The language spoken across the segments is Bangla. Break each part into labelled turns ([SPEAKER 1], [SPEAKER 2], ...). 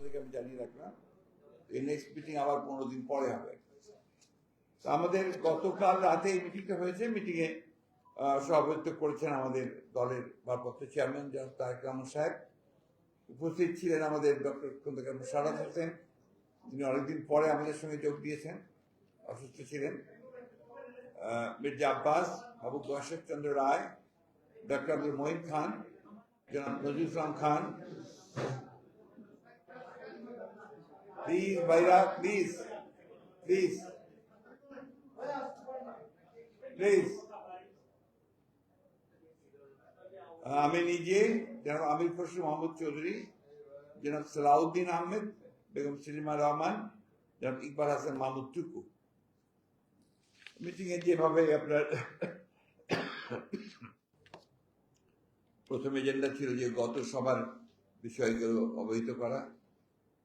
[SPEAKER 1] থেকে আমি জানিয়ে রাখলাম। এই নেক্সট মিটিং আবার 15 দিন পরে হবে। তো আমাদের গতকাল রাতে এই মিটিংটা হয়েছে। মিটিংয়ে সভাপতিত্ব করেছেন আমাদের দলের ভারপ্রাপ্ত চেয়ারম্যান জনাব তারেক রহমান সাহেব। উপস্থিত ছিলেন আমাদের ডক্টর খন্দকার মোশাররফ হোসেন, তিনি অনেকদিন পরে আমাদের সঙ্গে যোগ দিয়েছেন, অসুস্থ ছিলেন। মির্জা আব্বাস, বাবু গশেক চন্দ্র রায়, ডক্টর আব্দুল মহিম খান, জনাব নজরুল ইসলাম খান। প্লিজ ভাইরা, প্লিজ প্লিজ প্লিজ। আমি নিজে, জনাব আমির খসরু মোহাম্মদ চৌধুরী, জনাব সালাউদ্দিন আহমেদ, বেগম সেলিমা রহমান, জনাব ইকবাল হাসান মাহমুদ টুকু। মিটিংয়ে যেভাবে আপনার প্রথম এজেন্ডা ছিল যে গত সভার বিষয়গুলো অবহিত করা,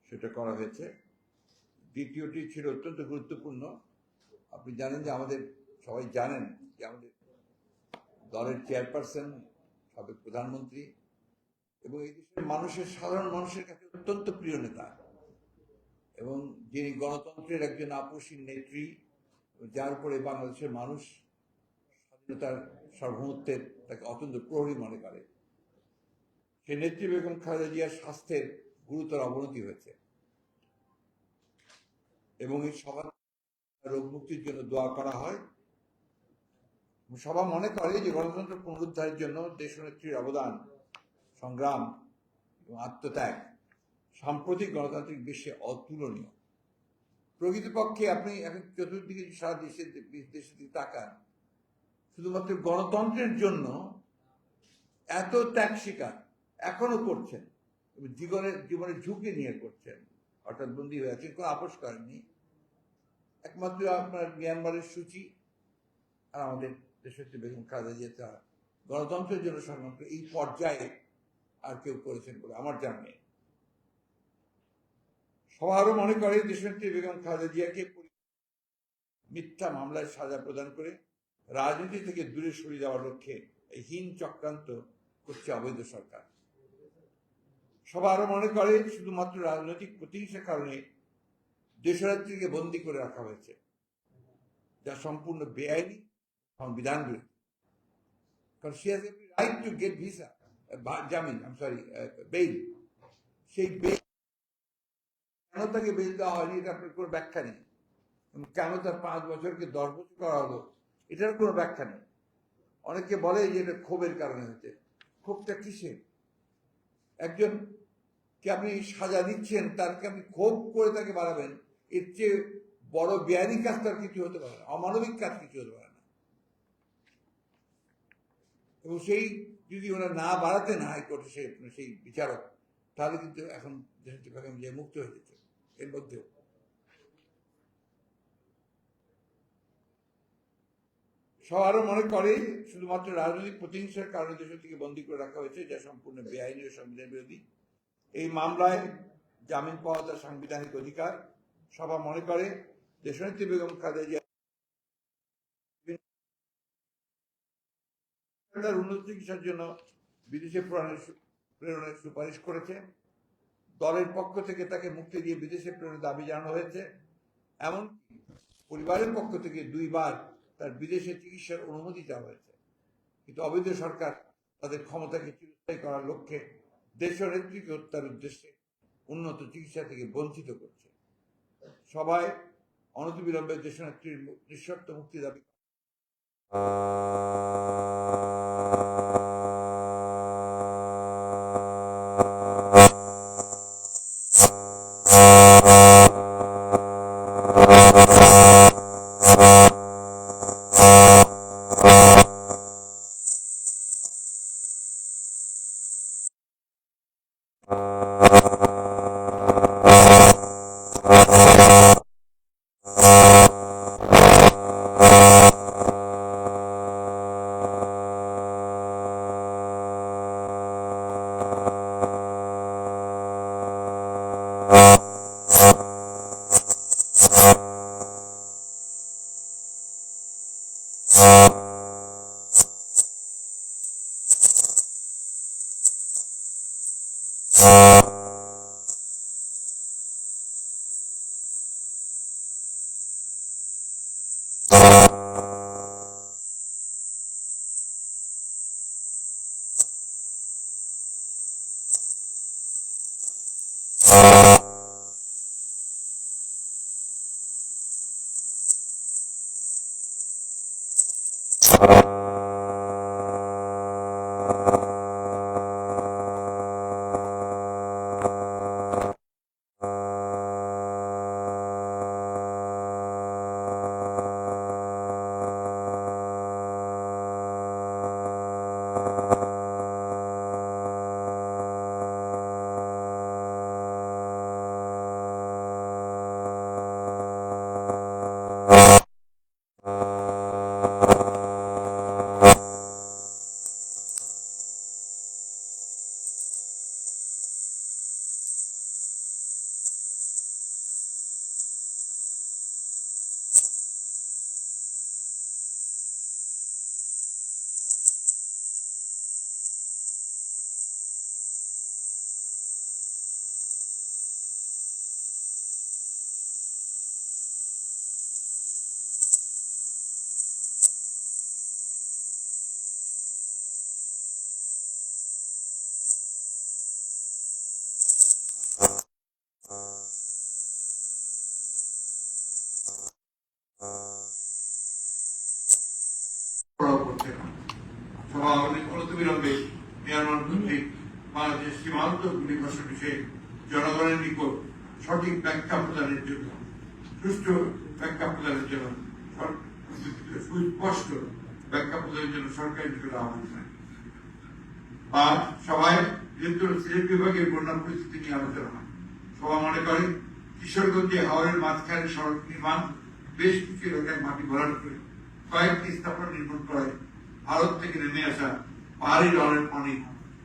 [SPEAKER 1] সেটা করা হয়েছে। দ্বিতীয়টি ছিল অত্যন্ত গুরুত্বপূর্ণ। আপনি জানেন যে আমাদের, সবাই জানেন যে আমাদের দলের চেয়ারপারসন, সাবেক প্রধানমন্ত্রী এবং এই দেশের মানুষের, সাধারণ মানুষের কাছে অত্যন্ত প্রিয় নেতা, এবং যিনি গণতন্ত্রের একজন আপসীন নেত্রী, যার উপরে বাংলাদেশের মানুষ স্বাধীনতার সার্বভৌমত্বের তাকে অত্যন্ত প্রহরী মনে করে। সেই নেত্রী বেগম খালেদা জিয়ার স্বাস্থ্যের গুরুতর অবনতি হয়েছে এবং এই সভা রোগ মুক্তির জন্য দোয়া করা হয়। সভা মনে করে যে গণতন্ত্র পুনরুদ্ধারের জন্য দেশনেত্রীর অবদান, সংগ্রাম এবং আত্মত্যাগ সাম্প্রতিক গণতান্ত্রিক বিশ্বে অতুলনীয়। প্রকৃতপক্ষে আপনি এখন চতুর্দিকে সারা দেশের দিকে তাকান, শুধুমাত্র গণতন্ত্রের জন্য এত ত্যাগ স্বীকার এখনো করছেন এবং জীবনের ঝুঁকি নিয়ে করছেন, অর্থাৎ বন্দী হয়ে আছেন, কোনো আপোষ করেননি। একমাত্র আপনার মিয়ানমারের সূচি আর আমাদের দেশের বেগম খালেদা জিয়া গণতন্ত্রের জন্য সংগ্রাম করে এই পর্যায়ে আর কেউ করেছেন বলে আমার জানা নেই। সবাই আরো মনে করে দেশনেত্রী বেগম খালেদা জিয়াকে মিথ্যা মামলায় সাজা প্রদান করে রাজনীতি থেকে দূরে সরিয়ে দেওয়ার লক্ষ্যে এই হীন চক্রান্ত করছে অবৈধ সরকার। সবাই আরো মনে করে শুধুমাত্র রাজনৈতিক প্রতিহিংসার কারণে দেশনেত্রীকে বন্দী করে রাখা হয়েছে, যা সম্পূর্ণ বেআইনি, সংবিধান বিরোধী। কারণ she has every right to get visa, জামিন, বেইল। সেই বেইল কেন তাকে বেইল দেওয়া হয়নি এটা আপনার কোনো ব্যাখ্যা নেই। কেন তার 5 বছরকে 10 বছর করা হলো এটার কোনো ব্যাখ্যা নেই। অনেকে বলে যে এটা ক্ষোভের কারণে হয়েছে। ক্ষোভটা কিসের? একজনকে আপনি সাজা দিচ্ছেন, তারকে আপনি ক্ষোভ করে তাকে বাড়াবেন, এর চেয়ে বড় বেআইনি কাজ তার কিছু হতে পারে না, অমানবিক কাজ কিছু হতে পারে না। এবং সেই যদি ওরা না বাড়াতেন হাইকোর্টে সেই বিচারক, তাহলে কিন্তু এখন বেগম জিয়া মুক্ত হয়ে যেত। এর মধ্যেও সবারও মনে করে শুধুমাত্র রাজনৈতিক প্রতিহিংসার কারণে দেশ থেকে বন্দী করে রাখা হয়েছে, যা সম্পূর্ণ বেআইনি ও সংবিধান বিরোধী। এই মামলায় জামিন পাওয়া তার সাংবিধানিক অধিকার। সভা মনে করে দেশনেত্রী বেগম খালেদা জিয়া তার উন্নত চিকিৎসার জন্য বিদেশে প্রেরণের সুপারিশ করেছে। দলের পক্ষ থেকে তাকে মুক্তি দিয়ে বিদেশে প্রেরণের দাবি জানানো হয়েছে। এমনকি পরিবারের পক্ষ থেকে 2 বার তার বিদেশে চিকিৎসার অনুমতি চাওয়া হয়েছে। কিন্তু অবৈধ সরকার তাদের ক্ষমতাকে চিরস্থায়ী করার লক্ষ্যে দেশনেত্রীকে হত্যার উদ্দেশ্যে উন্নত চিকিৎসা থেকে বঞ্চিত করছে। সবাই অনতিবিলম্বে দেশনেত্রীর নিঃশর্ত মুক্তি দাবি অনতিবিলম্বে মিয়ানমার কর্তৃক বাংলাদেশ সীমান্ত নিকষ বিষয়ে জনগণের নিকট সঠিক ব্যাখ্যা প্রদানের জন্য সুষ্ঠু ব্যাখ্যা প্রদানের জন্য সুস্পষ্ট ব্যাখ্যা প্রদানের জন্য সরকারি নিকট আহ্বান জানাই। আর সবাই সিলেট বিভাগের বন্যা পরিস্থিতি নিয়ে আলোচনা হয়। সবাই মনে করে কিশোরগঞ্জে হাওরের মাঝখানে সড়ক নির্মাণ, বেশ কিছু এলাকায় মাটি ভরাট করে কয়েকটি স্থাপনা নির্মাণ করায় ভারত থেকে নেমে আসা পাহাড়ি জলের পানি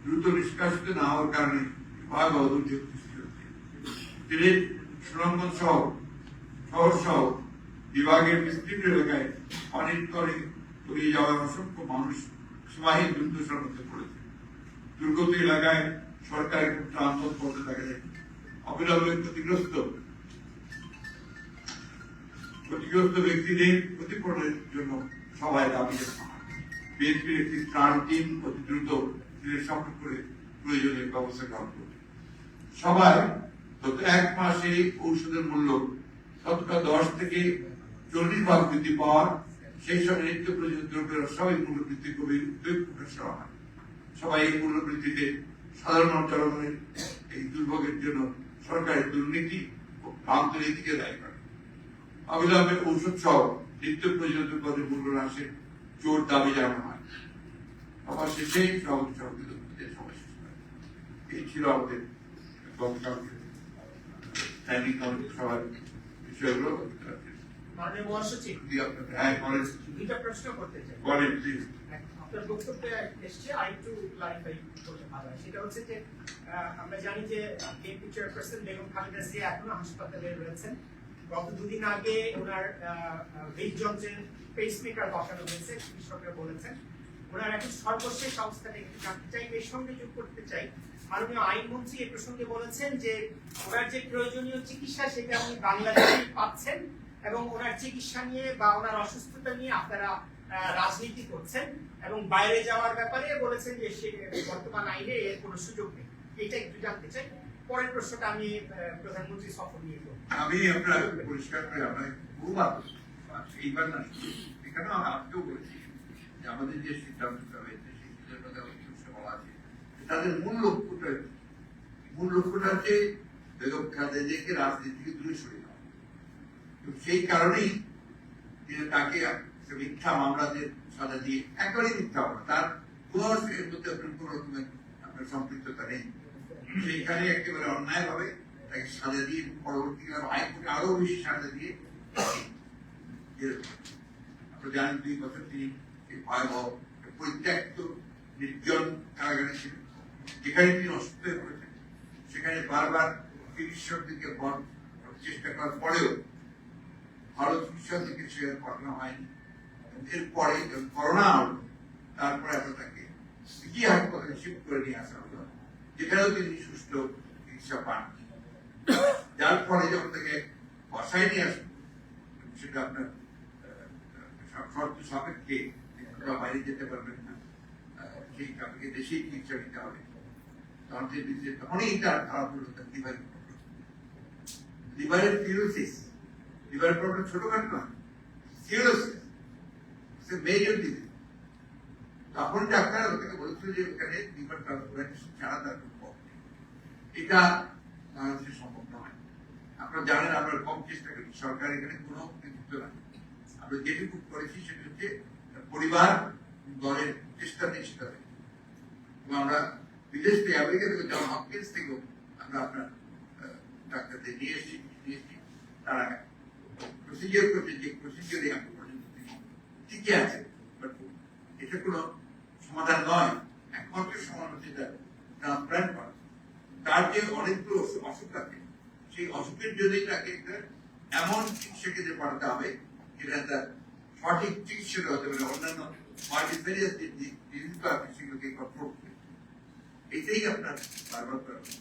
[SPEAKER 1] দ্রুত নিষ্কাশিত না হওয়ার কারণে ভয়াবহ দুর্যোগ সৃষ্টি হচ্ছে। সিলেট, সুনামগঞ্জ শহর সহ বিভাগের বিস্তীর্ণ এলাকায় পানির তরে তলিয়ে যাওয়ার অসংখ্য মানুষ সীমাহীন দুর্দশার মধ্যে পড়েছে। দুর্গত এলাকায় সরকারের ত্রাণ তৎপরতা দেখা যায়। অবিলম্বে ক্ষতিগ্রস্ত ব্যক্তিদের ক্ষতিপূরণের জন্য সবাই দাবি জানান। বিএনপির একটি ত্রাণ টিম অতি দ্রুত সিলেট সফর করে প্রয়োজনীয় ব্যবস্থা গ্রহণ করবে। সবাই গত এক মাসে ঔষধের মূল্য শতকরা 10 থেকে 40% বৃদ্ধি পাওয়ার, সেই সঙ্গে নিত্য প্রয়োজনীয় দ্রব্যের অস্বাভাবিক মূল্য বৃদ্ধি গভীর উদ্বেগ প্রকাশ করা হয়। সবাই এই মূল্য বৃদ্ধিতে সাধারণ জনগণের এই দুর্ভোগের জন্য সরকারের দুর্নীতি ও ভ্রান্ত নীতিকে দায়ী করে। অবিলম্বে ঔষধ সহ নিত্য প্রয়োজনীয় দ্রব্যের মূল্য হ্রাসের জোর দাবি জানানো হয়। সবার শেষে এই ছিল আমাদের গতকালকে স্ট্যান্ডিং কমিটির সবার বিষয়গুলো।
[SPEAKER 2] মাননীয় মহাসচিব,
[SPEAKER 1] হ্যাঁ বলেন,
[SPEAKER 2] দুইটা প্রশ্ন করতে চাই।
[SPEAKER 1] বলেন প্লিজ।
[SPEAKER 2] আপনার বক্তব্যে এসছে আরেকটু ক্লারিফাই করতে ভালো হয়। সেটা হচ্ছে যে আমরা জানি যে বিএনপি চেয়ারপারসন বেগম খালেদা জিয়া এখনো হাসপাতালে রয়েছেন। গত দুদিন আগে ওনার হৃদযন্ত্রের পেসমেকার বসানো হয়েছে, চিকিৎসকরা বলেছেন। ওনার এখন সর্বশেষ অবস্থাটা একটু জানতে চাই। এর সঙ্গে যোগ করতে চাই, মাননীয় আইনমন্ত্রী এ প্রসঙ্গে বলেছেন যে ওনার যে প্রয়োজনীয় চিকিৎসা সেটা উনি বাংলাদেশে পাচ্ছেন এবং ওনার চিকিৎসা নিয়ে বা ওনার অসুস্থতা নিয়ে আপনারা রাজনীতি করছেন এবং বাইরে যাওয়ার ব্যাপারে বলেছেন যে সে বর্তমান আইনে এর কোনো সুযোগ নেই। এটা একটু জানতে চাই। পরের প্রশ্নটা আমি প্রধানমন্ত্রী সফর নিয়ে করব।
[SPEAKER 1] আমি আপনার পরিষ্কার করে আপনার বহুবার এইবার না, এখানে আজকেও বলেছি যে আমাদের যে সিদ্ধান্তটা হয়েছে সেই সিদ্ধান্তটা বলা আছে তাদের মূল লক্ষ্যটা হচ্ছে বেগম খালেদা জিয়াকে রাজনীতি থেকে দূরে সরিয়ে দেওয়া। সেই কারণেই তাকে মিথ্যা মামলাতে সাজা দিয়ে, একেবারেই মিথ্যা মামলা, তার কোন এর মধ্যে আপনার কোন রকমের আপনার সম্পৃক্ততা নেই, সেইখানে একেবারে অন্যায় ভাবে তাকে সাজা দিয়ে পরবর্তীকালে হাইকোর্টে আরো বেশি সাজা দিয়ে আপনারা জানেন 2 বছর তিনি ভয়াবহ পরিত্যক্ত নির্জন কারাগারে ছিলেন, যেখানে তিনি অসুস্থ হয়ে পড়েছেন। সেখানে বারবার চিকিৎসক দিকে চেষ্টা করার পরেও ভালো চিকিৎসা থেকে সেখানে পাঠানো হয়নি। এরপরে করোনা হলো, তারপরে আমরা তাকে কি হাসপাতালে শিফট করে নিয়ে আসা হলো, যেখানেও তিনি সুস্থ চিকিৎসা পান। যার ফলে যখন তাকে বাসায় নিয়ে আসেন, সেটা আপনার শর্ত সাপেক্ষে বাইরে যেতে পারবেন না, সেই আপনাকে দেশেই চিকিৎসা নিতে হবে। তখনই তার খারাপ হলো, তার কিভাবে লিভারের সিরোসিস, লিভার প্রবলেম ছোটখাটো নয়, সিরোসিস মেজর ডিজিজ। তখন ডাক্তার ওটাকে বলেছিল যে এখানে লিভার ট্রান্সপ্লান্টেশন ছাড়া তার এটা বাংলাদেশে সম্ভব নয়। আপনারা জানেন আমরা কম চেষ্টা করি, সরকার এখানে কোনো নেতৃত্ব নাই। আমরা যেটুকু করেছি সেটা হচ্ছে পরিবার দলের চেষ্টা নেই সেটাতে। এবং আমরা বিদেশ থেকে আমেরিকা থেকে জন হপকিন্স থেকেও আমরা আপনার ডাক্তারদের নিয়ে এসেছি, তারা প্রসিজিওর করছে, যে প্রসিজিওরে এখন পর্যন্ত ঠিকই আছে। বাট এটা কোনো সমাধান নয়। একমাত্র সমাধান হচ্ছে ট্রান্সপ্লান্ট করা। তার যে অনেকগুলো অসুখ থাকে, সেই অসুখের জন্যই তাকে এমন চিকিৎসা কেন্দ্রে পাঠাতে হবে যেটা তার সঠিক চিকিৎসাটা হতে পারে, অন্যান্য মাল্টিভেরিয়াস ডিজিজগুলো আছে সেগুলোকে কন্ট্রোল করে। এটাই আপনার বারবার করা হচ্ছে।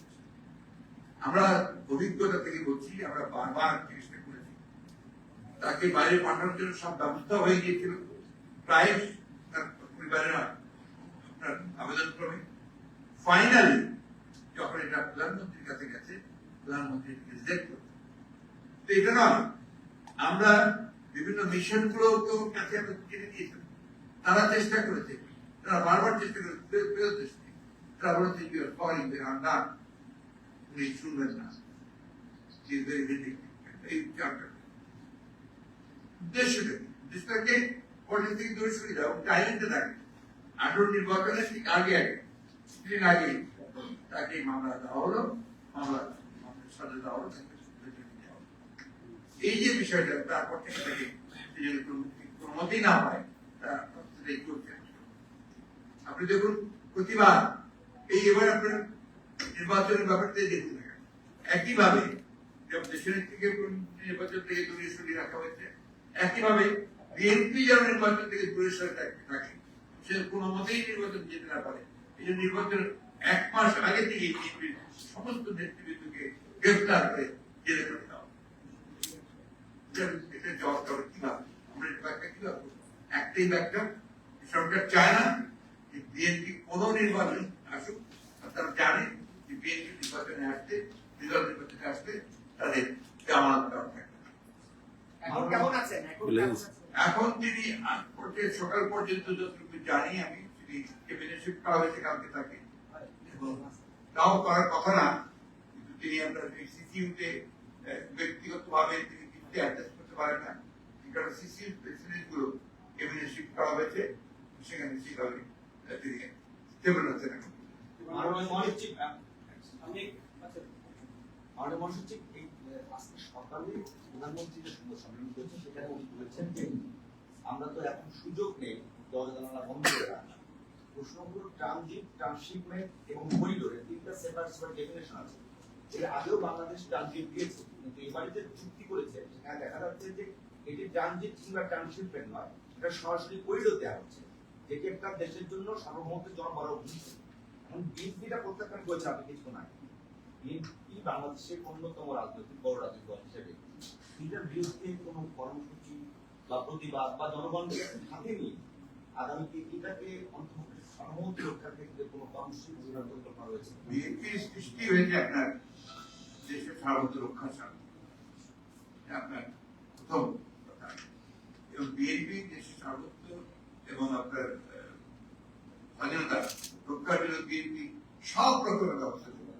[SPEAKER 1] আমরা অভিজ্ঞতা থেকে বলছি, আমরা বারবার চেষ্টা করেছি, তাকে বাইরে পাঠানোর জন্য সব ব্যবস্থা হয়ে গিয়েছিল, প্রায় তার পরিবারের আপনার আবেদন ক্রমে। ফাইনালি যখন এটা প্রধানমন্ত্রীর কাছে গেছে, প্রধানমন্ত্রী রিজেক্ট করছে। তো এটা নয়, আমরা বিভিন্ন মিশন গুলো তো কাছে আমরা চিনে দিয়েছিলাম, তারা চেষ্টা করেছে, তারা বারবার চেষ্টা করেছে, তারা বলেছে যে সরি না, উনি শুনবেন না। এই উদ্দেশ্যটাকে পলিটিক্স থেকে দূরে সরে যাও, টাইমিংটা থাকে 18 নির্বাচনের ঠিক আগে কিছুদিন আগে তাকে মামলা দেওয়া হলো, মামলার সাজা দেওয়া হলো। এই যে বিষয়টা, তারপর থেকে তাকে প্রমোদই না হয়, আপনি দেখুন প্রতিবার এই এবার আপনার নির্বাচনের ব্যাপারটা দেখুন, একইভাবে দেশের থেকে নির্বাচন থেকে দূরে সরিয়ে রাখা হয়েছে, একইভাবে বিএনপি যেন নির্বাচন থেকে দূরে সরে থাকে, সে কোনো মতেই নির্বাচন যেতে না পারে। এই জন্য নির্বাচন 1 মাস আগে থেকে বিএনপির সমস্ত নেতৃবৃন্দকে গ্রেফতার করে জেলে করে দেওয়া। এটা জবাব দেওয়ার কিভাবে, আমরা এটা ব্যাখ্যা কিভাবে করবো? একটাই ব্যাখ্যা, সরকার চায় না যে বিএনপি কোন নির্বাচন আসুক, তারা জানে যে বিএনপি নির্বাচনে আসতে, বিরোধী নির্বাচনে আসতে তাদের জামানত দেওয়া থাকবে।
[SPEAKER 2] এখন কেমন আছেন?
[SPEAKER 1] এখন তিনি সকাল পর্যন্ত যতটুকু জানি আমি, তিনি ক্যাবিনেট শিফট করা হয়েছে কালকে তাকে, এবং তাও করার কথা না, কিন্তু তিনি আপনার সিসিইউতে ব্যক্তিগতভাবে তিনি কিছুতে অ্যাডজাস্ট করতে পারেন না, কারণ সিসিইউ প্রেসিডেন্ট গুলো ক্যাবিনেট শিফট করা হয়েছে, সেখানে সেভাবে তিনি স্টেবল হচ্ছেন এখন।
[SPEAKER 3] প্রধানমন্ত্রী যে সুন্দর সম্মেলন করেছেন সেখানে উনি বলেছেন যে আমরা তো এখন সুযোগ নেই দল জানালা বন্ধ করে রাখা। প্রশ্নগুলো ট্রানজিট, ট্রান্সশিপমেন্ট এবং করিডোরে 3টা সেপারেট ডেফিনেশন আছে। এর আগেও বাংলাদেশ ট্রানজিট দিয়েছে, কিন্তু এবারে যে চুক্তি করেছে সেখানে দেখা যাচ্ছে যে এটি ট্রানজিট কিংবা ট্রান্সশিপমেন্ট নয়, এটা সরাসরি করিডোর দেওয়া হচ্ছে, যেটি একটা দেশের জন্য সার্বভৌমত্বের জন্য বড় হুমকি। এখন বিএনপিটা প্রত্যাখ্যান করেছে আপনি কিছু নাই। বিএনপি বাংলাদেশের অন্যতম রাজনৈতিক বড় রাজনৈতিক দল হিসেবে এটার বিরুদ্ধে কোনো কর্মসূচি বা প্রতিবাদ বা জনগণকে হাতে নিয়ে আগামীতে এটাকে অন্তর্ভুক্ত সার্বভৌমত্ব রক্ষার ক্ষেত্রে কোনো কর্মসূচি ঘোষণার পরিকল্পনা রয়েছে?
[SPEAKER 1] বিএনপি সৃষ্টি হয়েছে আপনার দেশের সার্বভৌমত্ব রক্ষার স্বার্থে, আপনার প্রথম কথা। এবং বিএনপি দেশের সার্বভৌমত্ব এবং আপনার স্বাধীনতা রক্ষার জন্য বিএনপি সব রকমের ব্যবস্থা করবে।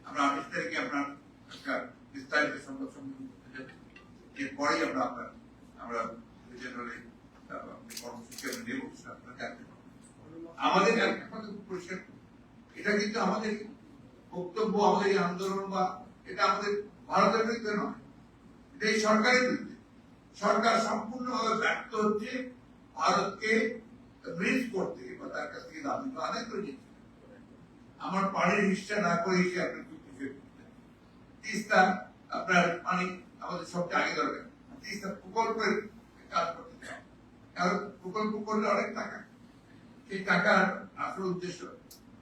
[SPEAKER 1] আমরা 28 তারিখে আপনার একটা বিস্তারিত সংবাদ সম্মেলন করতে যাচ্ছি, এরপরেই আমরা জেনারেলে কর্মসূচি আমরা নেব, আপনারা জানতে পারবেন। আমাদের একটা কথা খুব পরিষ্কার, এটা কিন্তু আমাদের বক্তব্য, আমাদের আন্দোলন বা এটা আমাদের ভারতের বিরুদ্ধে নয়, এটা এই সরকারের বিরুদ্ধে। সরকার সম্পূর্ণভাবে ব্যর্থ হচ্ছে ভারতকে ব্রিজ করতে বা তার কাছ থেকে দাবি আদায় করে নিচ্ছে। আমার পানির হিসা না করে এসে আপনার তিস্তা আপনার পানি আমাদের সবচেয়ে আগে দরকার, তিস্তা প্রকল্পের কাজ করতে চায়, কারণ প্রকল্প করলে অনেক টাকা, সেই টাকার আসল উদ্দেশ্য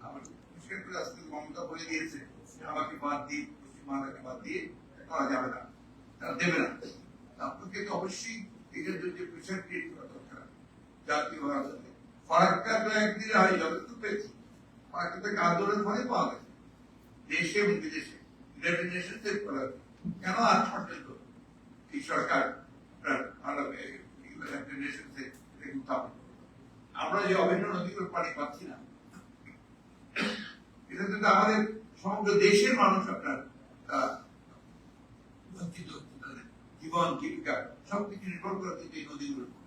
[SPEAKER 1] আমার পরিষ্কার করে আজকে মমতা বলে দিয়েছে আমাকে বাদ দিয়ে, পশ্চিমবাংলাকে বাদ দিয়ে করা যাবে না, তারা দেবে না। আপনাকে তো অবশ্যই এটার জন্য প্রেশার ক্রিয়েট করা দরকার জাতীয় রাজনীতি। ফারাক্কা একদিন হয় যতটুকু পেয়েছি, ফারাক্কা থেকে আন্দোলনের ফলে পাওয়া গেছে দেশে এবং বিদেশে, ইউনাইটেড নেশনসের কেন আজ পর্যন্ত এই সরকার আমরা যে অভিন্ন নদীগুলোর পানি পাচ্ছি না, এটা কিন্তু আমাদের সমগ্র দেশের মানুষ আপনার বঞ্চিত হচ্ছে, তাদের জীবন জীবিকা সবকিছু নির্ভর করে এই নদীগুলোর উপর।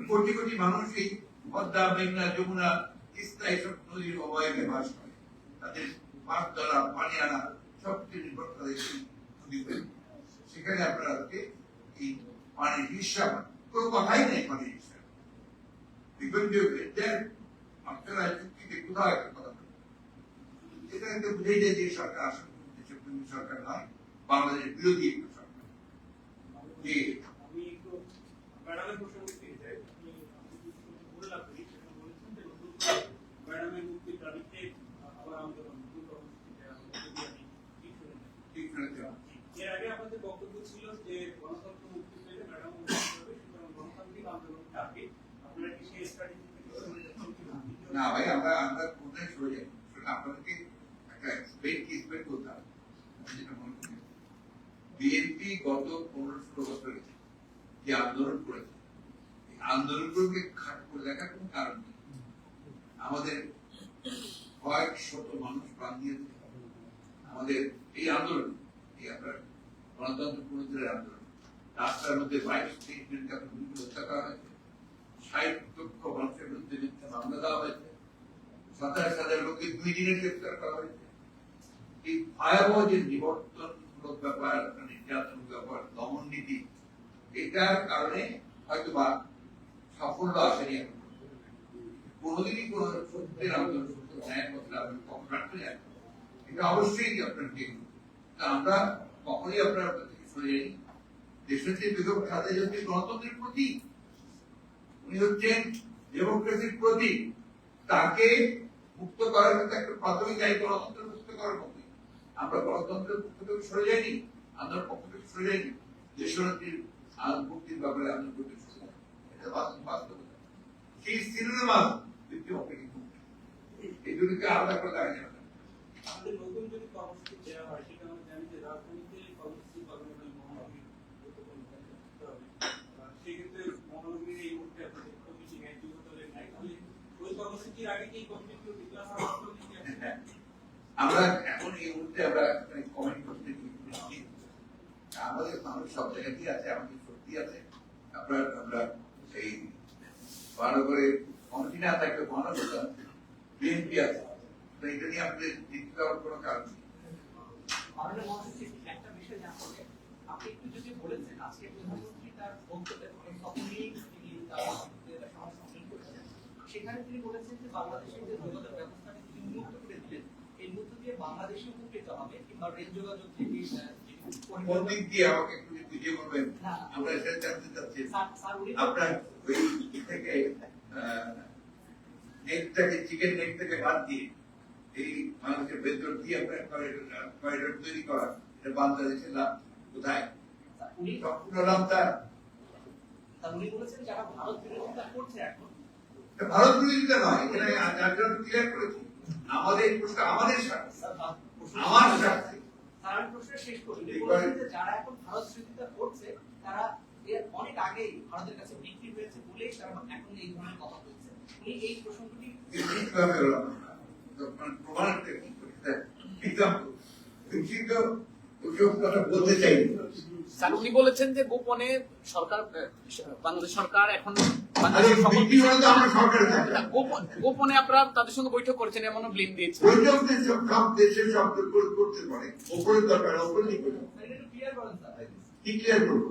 [SPEAKER 1] কোটি কোটি মানুষ এই পদ্মা, মেঘনা, যমুনা, তিস্তা এইসব নদীর অবয়বে বাস করে, তাদের মাছ ধরা, পানি আনা সবকিছু নির্ভর করে এই নদীগুলো। সেখানে আপনারা আজকে এই পানির হিসাব কোনো কথাই নেই, পানির হিসাব আপনারা চুক্তিতে কোথাও একটা কথা বলেন, এটা কিন্তু বুঝেই যায় যে সরকার আসলে দেশপ্রেমী সরকার নয়, বাংলাদেশের বিরোধী একটা সরকার। যে
[SPEAKER 4] আমি একটু ম্যাডামের প্রসঙ্গে ফিরে যাই। আপনি বললাম বলেছেন যে ম্যাডামের মুক্তির দাবিতে আবার আন্দোলন
[SPEAKER 1] ঠিক শুনেছেন।
[SPEAKER 4] এর আগে আপনাদের বক্তব্য ছিল যে গণতন্ত্র মুক্তি পেলে ম্যাডাম মুক্তি হবে, সুতরাং গণতান্ত্রিক আন্দোলন থাকবে। আপনারা কি সেই স্ট্র্যাটেজি থেকে সরে যাচ্ছেন কিনা?
[SPEAKER 1] না ভাই, আমরা কোথায় সরে যাই, আপনাদেরকে একটা এক্সপ্লেন করতে হবে। যেটা মনে করি বিএনপি গত 15-16 বছরে যে আন্দোলন করেছে, এই আন্দোলনগুলোকে খাট করে দেখার কোন কারণ নেই। আমাদের কয়েক শত মানুষ প্রাণ দিয়েছে আমাদের এই আন্দোলন, এই আপনার গণতন্ত্র পুনরুদ্ধারের আন্দোলন। রাস্তার মধ্যে 22-23 মিনিটকে হত্যা করা হয়েছে, 60 লক্ষ মানুষের বিরুদ্ধে মিথ্যা মামলা দেওয়া হয়েছে, 27,000 লোককে 2 দিনে গ্রেফতার করা হয়েছে। এই ভয়াবহ যে নিবর্তনমূলক ব্যাপার, নির্যাতনমূলক ব্যাপার, দমন নীতি, এটার কারণে হয়তো বা সাফল্য আসেনি এখন। কোনোদিনই কোন সত্যের আন্দোলন, সত্য ন্যায়ের পথে আন্দোলন কখন রাখতে যায়, এটা অবশ্যই আপনার ঠিক। তা আমরা কখনই আপনার থেকে সরে যাইনি। দেশনেত্রী বেগম খালেদা জিয়া হচ্ছেন গণতন্ত্রের প্রতীক, উনি হচ্ছেন ডেমোক্রেসির প্রতীক। তাকে মুক্ত করার মতো একটা প্রাথমিক দায়িত্ব গণতন্ত্র মুক্ত করার মতোই। আমরা গণতন্ত্রের পক্ষ থেকে সরে যাইনি, আন্দোলনের পক্ষ থেকে সরে যাইনি, দেশনেত্রীর মুক্তির ব্যাপারে আন্দোলন করতে সরে যাইনি। এটা বাস্তবতা। সেই সিনেমার দ্বিতীয় অপেক্ষা এই দুটোকে আলাদা করে দেখা যাবে না।
[SPEAKER 4] আমাদের নতুন যদি কর্মসূচি দেওয়া হয়, সেটা আমরা জানি যে রাজধানীতে কর্মসূচি পালন এবং মহানগরীর সেক্ষেত্রে মহানগরীর এই মুহূর্তে আপনাদের কমিটি নেই, যুবদলের নাই, তাহলে ওই কর্মসূচির আগে কি কমিটি ডিক্লার হওয়া
[SPEAKER 1] আমরা এখন এই মুহূর্তে আমরা কমেন্ট করতে দিচ্ছি। আমাদের মানুষ সব জায়গাতেই আছে, আমাদের শক্তি আছে। আপনার আমরা এই মহানগরে কমিটি না থাকলে মহানগর বিএনপি আছে, তো এটা নিয়ে আপনাদের চিন্তা করার কোনো কারণ নেই।
[SPEAKER 5] মাননীয় মহাসচিব, একটা বিষয় জানতে হবে, আপনি একটু যদি বলেছেন আজকে প্রধানমন্ত্রী তার বক্তব্যে তিনি তার সভা সম্মেলন করেছেন, সেখানে তিনি বলেছেন যে বাংলাদেশের যে যোগাযোগ ব্যবস্থাটি তিনি উন্মুক্ত করে দিলেন, এই মুহূর্তে দিয়ে বাংলাদেশে উপকৃত হবে, কিংবা রেল যোগাযোগ থেকে
[SPEAKER 1] কোন দিক দিয়ে আমাকে একটু বুঝিয়ে বলবেন, আমরা এটা জানতে চাচ্ছি। আপনার ওই থেকে নেটটাকে, চিকেন নেট থেকে বাদ দিয়ে এই মানুষের ভেতর দিয়ে আপনার করিডোর তৈরি করা, এটা বাংলাদেশের লাভ কোথায়?
[SPEAKER 5] উনি
[SPEAKER 1] সম্পূর্ণ লাভ তার।
[SPEAKER 5] উনি বলেছেন যারা ভারত বিরোধিতা করছে এখন,
[SPEAKER 1] ভারত বিরোধিতা নয়, এখানে ক্লিয়ার করেছি আমাদের প্রশ্ন, আমাদের স্বার্থে, আমার স্বার্থে।
[SPEAKER 5] তার প্রশ্ন শেষ করি, বলেছেন যে যারা এখন ভারত বিরোধিতা করছে তারা এর অনেক আগেই ভারতের কাছে বিক্রি হয়েছে বলেই তারা এখন এই ধরনের কথা বলছে। উনি এই প্রসঙ্গটি
[SPEAKER 1] কিভাবে হলো প্রমাণ কথা বলতে চাই।
[SPEAKER 6] স্যার উনি বলেছেন যে গোপনে সরকার, বাংলাদেশ সরকার এখন গোপনে আপনারা তাদের সঙ্গে বৈঠক করেছেন এমনও ব্লেম দিয়েছেন।
[SPEAKER 1] বৈঠক সব দেশের শব্দ করতে পারে, ওপরের দরকার ওপরে কি করবো,
[SPEAKER 5] ক্লিয়ার করেন স্যার,
[SPEAKER 1] কি ক্লিয়ার করবো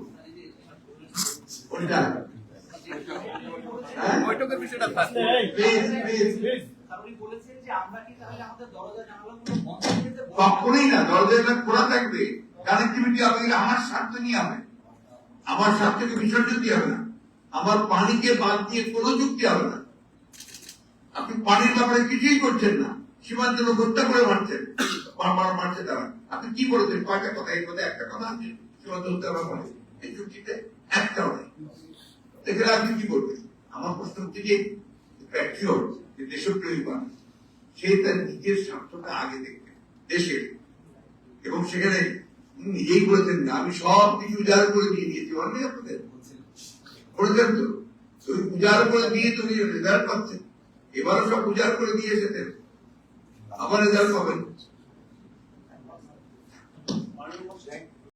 [SPEAKER 1] ওইটা
[SPEAKER 6] বৈঠকের বিষয়টা স্যার
[SPEAKER 5] উনি বলেছেন যে আমরা কি তাহলে আমাদের দরজা জানালাগুলো বন্ধ করে দেব?
[SPEAKER 1] কখনোই না, দরজা খোলা থাকবে। কানেক্টিভিটি আমাদের আমার স্বার্থ নিয়ে হবে, আমার স্বার্থকে বিসর্জন দিয়ে হবে না, আমার পানিকে বাদ দিয়ে কোনো যুক্তি হবে না। আপনি পানির ব্যাপারে কিছুই করছেন না, সীমান্ত লোক হত্যা করে মারছেন, মারছে তারা। আপনি কি বলেছেন? কয়টা কথা, এর মধ্যে একটা কথা আছে সীমান্ত হত্যার ব্যাপারে, এই চুক্তিতে একটাও নেই। এখানে আপনি কি বলবেন? আমার প্রশ্ন হচ্ছে যে প্যাট্রিয়ট, যে দেশপ্রেমী মানুষ, সে তার নিজের স্বার্থটা আগে দেখবে দেশের, এবং সেখানে
[SPEAKER 7] নিজেই বলেছেন না, আমি সব কিছু উজাড় করে দিয়ে দিয়েছি, অনেক আপনাদের বলেছেন তো, তো উজাড় করে দিয়ে তো রেজাল্ট পাচ্ছেন, এবারও সব উজাড় করে দিয়ে এসেছেন, আবার রেজাল্ট পাবেন।